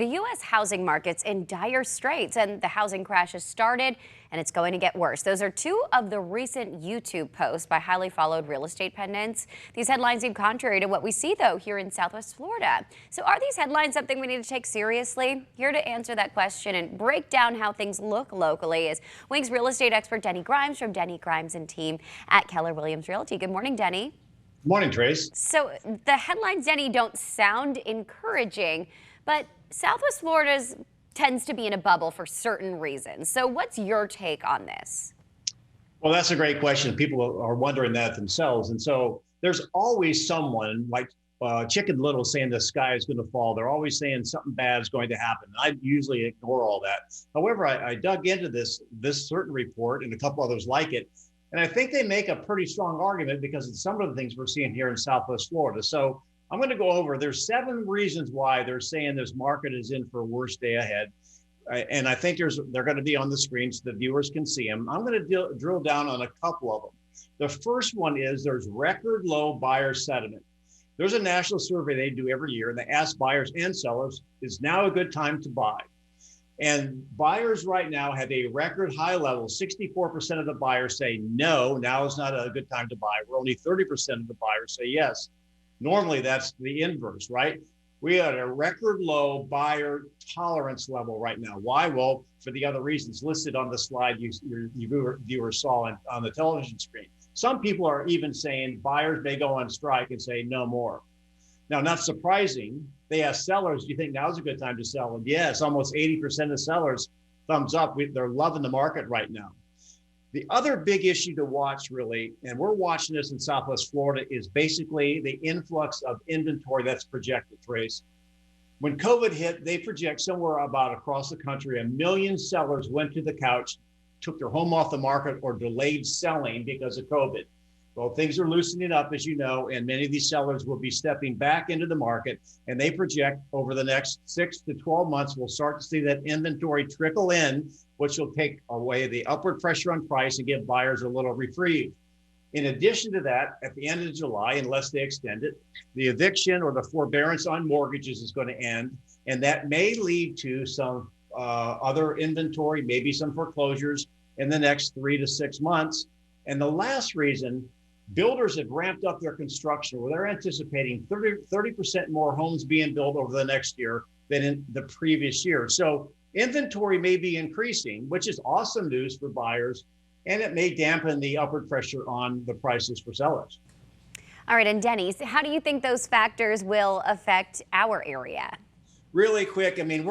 The U.S. housing market's in dire straits, and the housing crash has started, and it's going to get worse. Those are two of the recent YouTube posts by highly followed real estate pundits. These headlines seem contrary to what we see, though, here in Southwest Florida. So are these headlines something we need to take seriously? Here to answer that question and break down how things look locally is Wing's real estate expert Denny Grimes from Denny Grimes and team at Keller Williams Realty. Good morning, Denny. Good morning, Trace. So the headlines, Denny, don't sound encouraging, but Southwest Florida tends to be in a bubble for certain reasons. So what's your take on this? Well, that's a great question. People are wondering that themselves. And so there's always someone like Chicken Little saying the sky is going to fall. They're always saying something bad is going to happen. I usually ignore all that. However, I dug into this certain report and a couple others like it. And I think they make a pretty strong argument because of some of the things we're seeing here in Southwest Florida. So I'm going to go over, there's 7 reasons why they're saying this market is in for a worse day ahead. And I think they're going to be on the screen so the viewers can see them. I'm going to drill down on a couple of them. The first one is there's record low buyer sentiment. There's a national survey they do every year, and they ask buyers and sellers, is now a good time to buy? And buyers right now have a record high level. 64% of the buyers say no, now is not a good time to buy. Where only 30% of the buyers say yes. Normally that's the inverse, right? We are at a record low buyer tolerance level right now. Why? Well, for the other reasons listed on the slide your viewers saw on the television screen. Some people are even saying buyers may go on strike and say no more. Now, not surprising, they ask sellers, do you think now's a good time to sell? And yes, almost 80% of sellers, thumbs up, they're loving the market right now. The other big issue to watch, really, and we're watching this in Southwest Florida, is basically the influx of inventory that's projected, Trace. When COVID hit, they project somewhere about across the country, 1 million sellers went to the couch, took their home off the market, or delayed selling because of COVID. Well, things are loosening up, as you know, and many of these sellers will be stepping back into the market, and they project over the next 6 to 12 months, we'll start to see that inventory trickle in, which will take away the upward pressure on price and give buyers a little reprieve. In addition to that, at the end of July, unless they extend it, the eviction or the forbearance on mortgages is going to end, and that may lead to some other inventory, maybe some foreclosures in the next 3 to 6 months. And the last reason, builders have ramped up their construction where they're anticipating 30% more homes being built over the next year than in the previous year. So inventory may be increasing, which is awesome news for buyers, and it may dampen the upward pressure on the prices for sellers. All right, and Denny, how do you think those factors will affect our area? Really quick, I mean,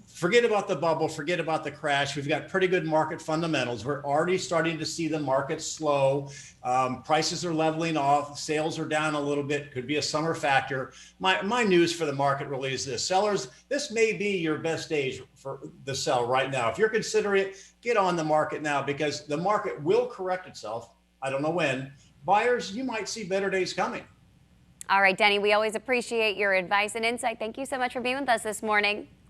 forget about the bubble, forget about the crash. We've got pretty good market fundamentals. We're already starting to see the market slow. Prices are leveling off. Sales are down a little bit. Could be a summer factor. My news for the market really is this. Sellers, this may be your best days for the sell right now. If you're considering it, get on the market now because the market will correct itself. I don't know when. Buyers, you might see better days coming. All right, Denny, we always appreciate your advice and insight. Thank you so much for being with us this morning.